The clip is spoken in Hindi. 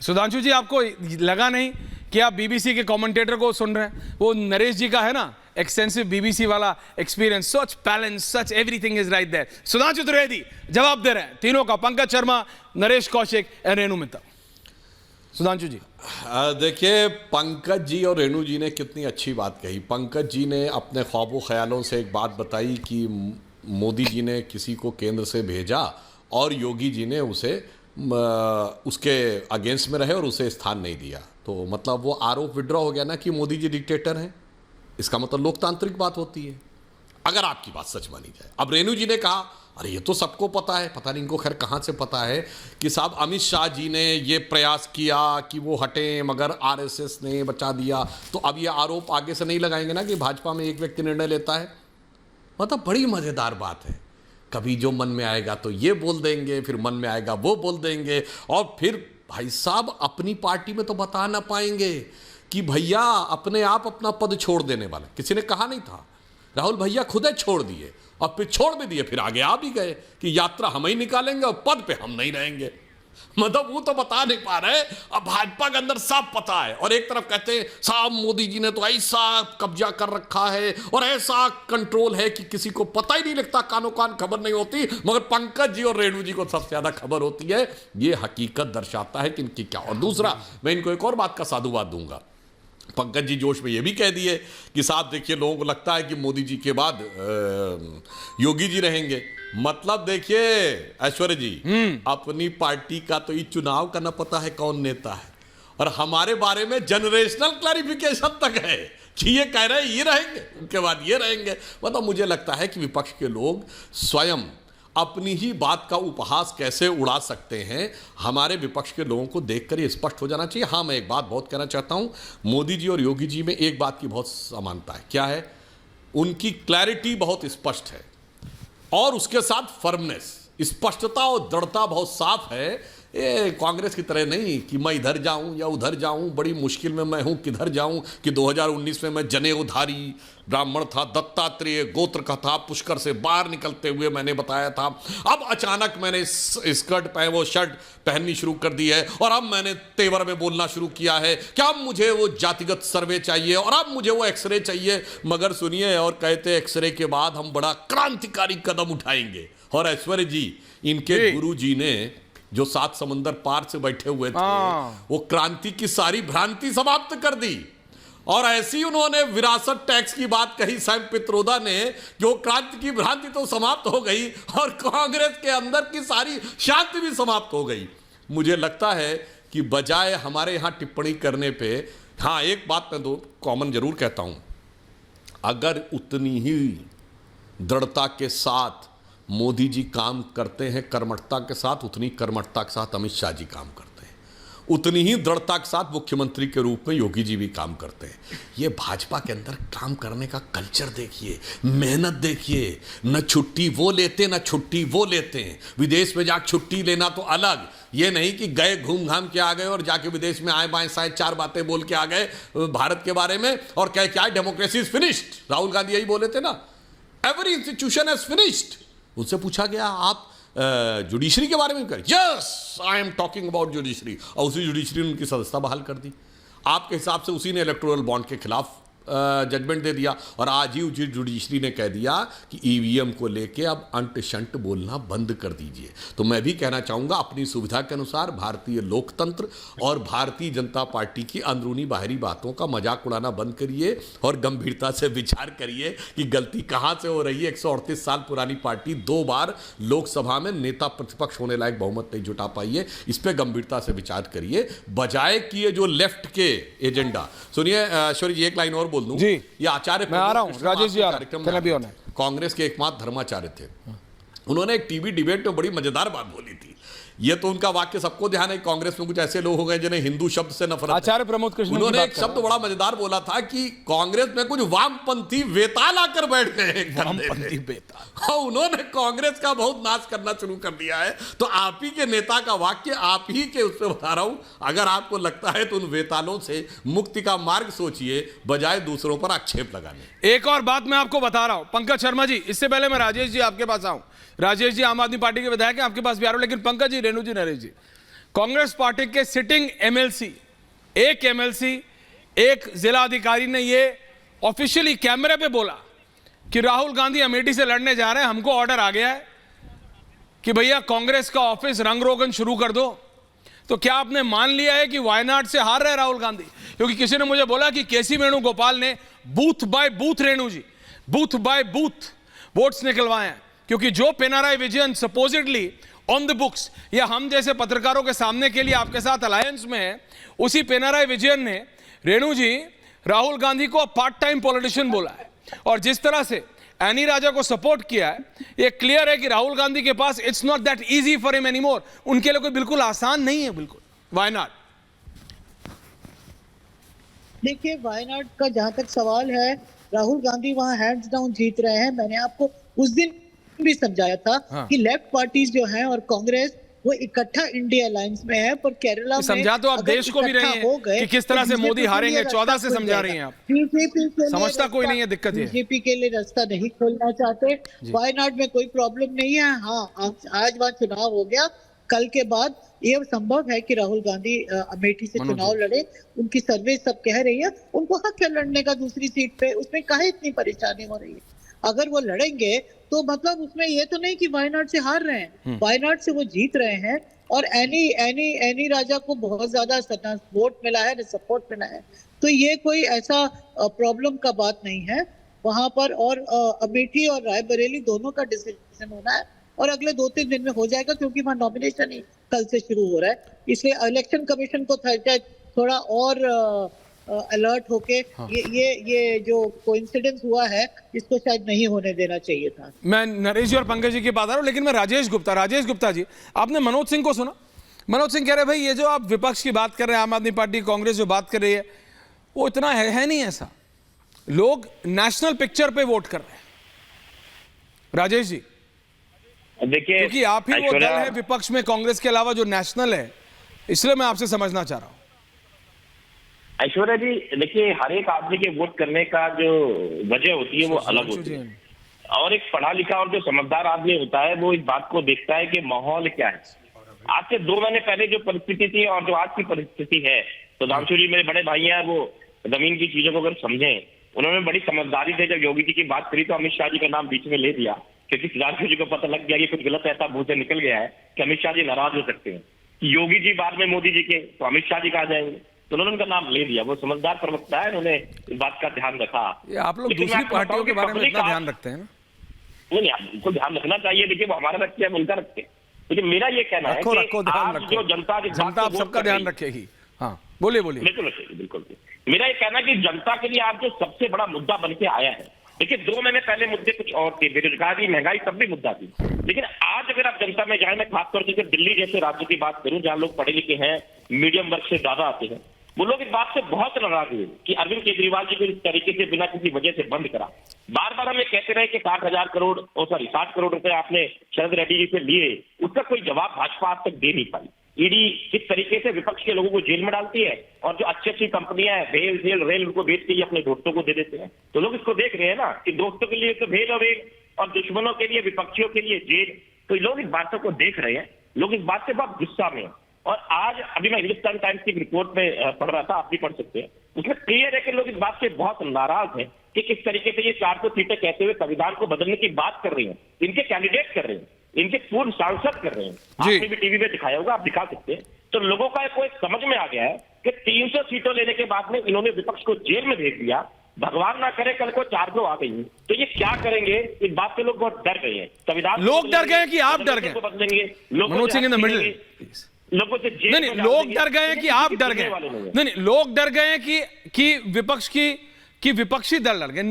सुधांशु जी, आपको लगा नहीं कि आप बीबीसी के कमेंटेटर को सुन रहे हैं? वो नरेश जी का है ना, एक्सटेंसिव बीबीसी वाला experience, such balance, such everything is right there. Sudhanshu Trivedi जवाब दे रहे हैं तीनों का, पंकज शर्मा, नरेश कौशिक एंड रेणु मित्तल। सुधांशु जी देखिए, पंकज जी और रेणु जी ने कितनी अच्छी बात कही। पंकज जी ने अपने ख्वाबों ख्यालों से एक बात बताई कि मोदी जी ने किसी को केंद्र से भेजा और योगी जी ने उसे उसके अगेंस्ट में रहे और उसे स्थान नहीं दिया। तो मतलब वो आरोप विड्रॉ हो गया ना कि मोदी जी डिक्टेटर हैं। इसका मतलब लोकतांत्रिक बात होती है, अगर आपकी बात सच मानी जाए। अब रेणु जी ने कहा, अरे ये तो सबको पता है, पता नहीं इनको खैर कहाँ से पता है कि साहब अमित शाह जी ने ये प्रयास किया कि वो हटें, मगर आरएसएस ने बचा दिया। तो अब ये आरोप आगे से नहीं लगाएंगे ना कि भाजपा में एक व्यक्ति निर्णय लेता है। मतलब बड़ी मज़ेदार बात है। कभी जो मन में आएगा तो ये बोल देंगे, फिर मन में आएगा वो बोल देंगे, और फिर भाई साहब अपनी पार्टी में तो बता ना पाएंगे कि भैया अपने आप अपना पद छोड़ देने वाला। किसी ने कहा नहीं था, राहुल भैया खुद ही छोड़ दिए और फिर छोड़ भी दिए, फिर आगे आ भी गए कि यात्रा हम ही निकालेंगे और पद पे हम नहीं रहेंगे। मतलब वो तो बता नहीं पा रहे। अब भाजपा के अंदर सब पता है, और एक तरफ कहते हैं साहब मोदी जी ने तो ऐसा कब्जा कर रखा है और ऐसा कंट्रोल है कि किसी को पता ही नहीं लगता, कानों कान खबर नहीं होती, मगर पंकज जी और रेणु जी को सबसे ज्यादा खबर होती है। ये हकीकत दर्शाता है कि इनकी क्या। और दूसरा, मैं इनको एक और बात का साधुवाद दूंगा। पंकज जी जोश में ये भी कह दिए कि साहब देखिए, लोगों को लगता है कि मोदी जी के बाद योगी जी रहेंगे। मतलब देखिए ऐश्वर्य जी, अपनी पार्टी का तो ये चुनाव का ना पता है कौन नेता है, और हमारे बारे में जनरेशनल क्लैरिफिकेशन तक है कि ये कह रहे हैं ये रहेंगे, उनके बाद ये रहेंगे। मतलब मुझे लगता है कि विपक्ष के लोग स्वयं अपनी ही बात का उपहास कैसे उड़ा सकते हैं, हमारे विपक्ष के लोगों को देखकर ये स्पष्ट हो जाना चाहिए। हाँ, मैं एक बात बहुत कहना चाहता हूं, मोदी जी और योगी जी में एक बात की बहुत समानता है। क्या है? उनकी क्लैरिटी बहुत स्पष्ट है और उसके साथ फर्मनेस, स्पष्टता और दृढ़ता बहुत साफ है। ये कांग्रेस की तरह नहीं कि मैं इधर जाऊं या उधर जाऊं, बड़ी मुश्किल में मैं हूं किधर जाऊं, कि 2019 में मैं जनेऊधारी ब्राह्मण था, दत्तात्रेय गोत्र का था, पुष्कर से बाहर निकलते हुए मैंने बताया था। अब अचानक मैंने स्कर्ट वो शर्ट पहननी शुरू कर दी है, और अब मैंने तेवर में बोलना शुरू किया है कि अब मुझे वो जातिगत सर्वे चाहिए और अब मुझे वो एक्सरे चाहिए। मगर सुनिए, और कहते एक्सरे के बाद हम बड़ा क्रांतिकारी कदम उठाएंगे। और ऐश्वर्य जी, इनके गुरु जी ने जो 7 समंदर पार से बैठे हुए थे, वो क्रांति की सारी भ्रांति समाप्त कर दी। और ऐसी उन्होंने विरासत टैक्स की बात कही सैम पित्रोदा ने, जो क्रांति की भ्रांति तो समाप्त हो गई और कांग्रेस के अंदर की सारी शांति भी समाप्त हो गई। मुझे लगता है कि बजाय हमारे यहां टिप्पणी करने पे, हाँ एक बात मैं दो कॉमन जरूर कहता हूं, अगर उतनी ही दृढ़ता के साथ मोदी जी काम करते हैं, कर्मठता के साथ, उतनी कर्मठता के साथ अमित शाह जी काम करते हैं, उतनी ही दृढ़ता के साथ मुख्यमंत्री के रूप में योगी जी भी काम करते हैं। ये भाजपा के अंदर काम करने का कल्चर देखिए, मेहनत देखिए, न छुट्टी वो लेते न छुट्टी वो लेते हैं। विदेश में जाकर छुट्टी लेना तो अलग, ये नहीं कि गए घूम घाम के आ गए और जाके विदेश में आए बाएं साएं 4 बातें बोल के आ गए भारत के बारे में और कह क्या democracy is finished. Rahul Gandhi यही बोले थे ना, एवरी इंस्टीट्यूशन इज फिनिश्ड। उनसे पूछा गया आप जुडिशरी के बारे में करें, yes I am talking about judiciary, और उसी जुडिशरी ने उनकी सदस्यता बहाल कर दी। आपके हिसाब से उसी ने इलेक्टोरल बॉन्ड के खिलाफ जजमेंट दे दिया, और आज ही उसी जुडिशरी ने कह दिया कि ईवीएम को लेके अब अंट शंट बोलना बंद कर दीजिए। तो मैं भी कहना चाहूँगा, अपनी सुविधा के अनुसार भारतीय लोकतंत्र और भारतीय जनता पार्टी की अंदरूनी बाहरी बातों का मजाक उड़ाना बंद करिए और गंभीरता से विचार करिए कि गलती कहाँ से हो रही है। 138 साल पुरानी पार्टी 2 बार लोकसभा में नेता प्रतिपक्ष होने लायक बहुमत नहीं जुटा पाई है, इस पर गंभीरता से विचार करिए, बजाय कि ये जो लेफ्ट के एजेंडा। सुनिए ऐश्वर्य जी, एक लाइन और बोल दूं जी, ये आचार्य, मैं आ रहा हूं, राजेश जी आ रहे हैं, कांग्रेस के एकमात्र धर्माचार्य थे। उन्होंने एक टीवी डिबेट में बड़ी मजेदार बात बोली थी। ये तो उनका वाक्य सबको ध्यान है, कांग्रेस में कुछ ऐसे लोग हो गए जिन्हें हिंदू शब्द से नफरत है। आचार्य प्रमोद कृष्ण, उन्होंने एक शब्द बड़ा मजेदार बोला था कि कांग्रेस में कुछ वामपंथी वेताल आकर बैठ गए। वामपंथी वेताल, हाँ, उन्होंने कांग्रेस का बहुत नाश करना शुरू कर दिया है। तो आप ही के नेता का वाक्य आप ही के उससे बता रहा हूं, अगर आपको लगता है तो उन वेतालों से मुक्ति का मार्ग सोचिए, बजाय दूसरों पर आक्षेप लगाने। एक और बात मैं आपको बता रहा हूं पंकज शर्मा जी, इससे पहले मैं राजेश जी आपके पास आऊं। राजेश जी आम आदमी पार्टी के विधायक हैं, आपके पास भी आ रहा हूं, लेकिन पंकज जी, रेणु जी, नरेश जी, कांग्रेस पार्टी के सिटिंग एमएलसी, एक एमएलसी, एक जिला अधिकारी ने ये ऑफिशियली कैमरे पे बोला कि राहुल गांधी अमेठी से लड़ने जा रहे हैं, हमको ऑर्डर आ गया है कि भैया कांग्रेस का ऑफिस रंग रोगन शुरू कर दो। तो क्या आपने मान लिया है कि वायनाड से हार रहे राहुल गांधी? क्योंकि किसी ने मुझे बोला कि केसी वेणुगोपाल ने बूथ बाय बूथ, रेणु जी, बूथ बाय बूथ वोट्स निकलवाए हैं, क्योंकि जो Pinarayi Vijayan supposedly on the books या हम जैसे पत्रकारों के सामने के लिए आपके साथ अलायंस में है, उसी पिनाराई विजयन ने रेणु जी राहुल गांधी को पार्ट टाइम पॉलिटिशियन बोला है। और जिस तरह से एनी राजा को सपोर्ट किया है, ये क्लियर है कि राहुल गांधी के पास it's not that easy for him anymore. उनके लिए कोई बिल्कुल आसान नहीं है, बिल्कुल। वायनाड, देखिए वायनाड का जहां तक सवाल है, राहुल गांधी वहां हैंड्स डाउन जीत रहे हैं। मैंने आपको उस दिन भी समझाया था कि लेफ्ट पार्टीज जो हैं और कांग्रेस वो इकट्ठा इंडिया अलायंस में है, पर केरला में समझा तो आप देश को भी रही हैं कि किस तरह से मोदी हारेंगे, 14 से समझा रही हैं आप। समझता कोई नहीं है, दिक्कत है बीजेपी के लिए रास्ता नहीं खोलना चाहते। वायनाड में कोई प्रॉब्लम नहीं है। हाँ, आज वहां चुनाव हो गया, कल के बाद ये संभव है कि राहुल गांधी अमेठी से चुनाव लड़े। उनकी सर्वे सब कह रही है उनको हक है लड़ने का दूसरी सीट पे, उसमें काहे इतनी परेशानी हो रही है? अगर वो लड़ेंगे तो मतलब उसमें ये तो नहीं कि वायनाड से हार रहे हैं, वायनाड से वो जीत रहे हैं। और एनी राजा को बहुत ज्यादा वोट मिला है, सपोर्ट मिला है, तो ये कोई ऐसा प्रॉब्लम का बात नहीं है वहां पर। और अमेठी और रायबरेली दोनों का डिसीजन होना है और अगले 2-3 दिन में हो जाएगा, क्योंकि वहां नॉमिनेशन ही कल से शुरू हो रहा है। इसलिए इलेक्शन कमीशन को थोड़ा और अलर्ट होके ये जो कोइंसिडेंस हुआ है इसको शायद नहीं होने देना चाहिए था। मैं नरेश जी और पंकज जी की बात आ रहा हूं, लेकिन मैं राजेश गुप्ता जी, आपने मनोज सिंह को सुना? मनोज सिंह कह रहे भाई ये जो आप विपक्ष की बात कर रहे हैं, आम आदमी पार्टी कांग्रेस जो बात कर रही है वो इतना है नहीं ऐसा, लोग नेशनल पिक्चर पे वोट कर रहे हैं। राजेश जी, देखिए, क्योंकि आप ही वो दल है विपक्ष में कांग्रेस के अलावा जो नेशनल है, इसलिए मैं आपसे समझना चाह रहा हूं। ऐश्वर्या जी, देखिए हर एक आदमी के वोट करने का जो वजह होती है वो अलग होती है, और एक पढ़ा लिखा और जो समझदार आदमी होता है वो इस बात को देखता है कि माहौल क्या है। आज से 2 महीने पहले जो परिस्थिति थी और जो आज की परिस्थिति है, तो सुधांशु जी मेरे बड़े भाई हैं, वो जमीन की चीजों को अगर समझें, उन्होंने बड़ी समझदारी से जब योगी जी की बात करी तो अमित शाह जी का नाम बीच में ले दिया, क्योंकि सुधांशु जी को पता लग गया कि कुछ गलत ऐसा मुंह से निकल गया है कि अमित शाह जी नाराज हो सकते हैं। योगी जी बाद में मोदी जी के, तो अमित शाह जी का आ जाएंगे, तो उन्होंने उनका नाम ले दिया। वो समझदार प्रवक्ता है, उन्होंने इस बात का ध्यान रखा। ये आप लोग दूसरी पार्टियों के बारे में इतना ध्यान रखते हैं ना? नहीं, उनको ध्यान रखना चाहिए। देखिए वो हमारा रखते हैं, उनका रखते हैं, लेकिन मेरा ये कहना है कि आज जो जनता आप सबका ध्यान रखेगी। हाँ, बोलिए। बिल्कुल रखेगी, बिल्कुल। मेरा ये कहना है कि जनता के लिए आज जो सबसे बड़ा मुद्दा बन के आया है, देखिए 2 महीने पहले मुद्दे कुछ और थे, बेरोजगारी, महंगाई, सब भी मुद्दा थी, लेकिन आज अगर आप जनता में जाए, मैं खासतौर से दिल्ली जैसे राज्य की बात करूं जहां लोग पढ़े लिखे हैं, मीडियम वर्ग से ज्यादा आते हैं, वो लोग इस बात से बहुत नाराज हुए कि अरविंद केजरीवाल जी को इस तरीके से बिना किसी वजह से बंद करा। बार बार हम ये कहते रहे कि 60 करोड़ रुपए आपने शरद रेड्डी जी से लिए, उसका कोई जवाब भाजपा आज तक दे नहीं पाई। ईडी किस तरीके से विपक्ष के लोगों को जेल में डालती है और जो अच्छी कंपनियां हैं, भेल जेल रेल, उनको बेच के अपने दोस्तों को दे देते हैं। तो लोग इसको देख रहे हैं ना कि दोस्तों के लिए तो भेल और रेल और दुश्मनों के लिए, विपक्षियों के लिए जेल। तो लोग इस बातों को देख रहे हैं, लोग इस बात से बहुत गुस्सा में हैं। और आज अभी मैं हिंदुस्तान टाइम्स की रिपोर्ट में पढ़ रहा था, आप भी पढ़ सकते हैं, उसमें क्लियर है कि लोग इस बात से बहुत नाराज हैं कि किस तरीके से ये 400 सीटें कहते हुए संविधान को बदलने की बात कर रही हैं, इनके कैंडिडेट कर रहे हैं, इनके पूर्व सांसद कर रहे हैं। आपने भी टीवी में दिखाया होगा, आप दिखा सकते हैं। तो लोगों का कोई समझ में आ गया है कि 300 सीटों लेने के बाद में इन्होंने विपक्ष को जेल में भेज दिया, भगवान ना करे कल को 400 आ गई, तो ये क्या करेंगे, इस बात से लोग बहुत डर गए हैं। संविधान लोग डर गए कि आप डर गए? बदलेंगे Manoj Singh in the middle. लोगों से नहीं, लोग डर गए हैं कि आप डर गए? नहीं, लोग डर गए हैं कि विपक्ष की विपक्षी दल डर गए।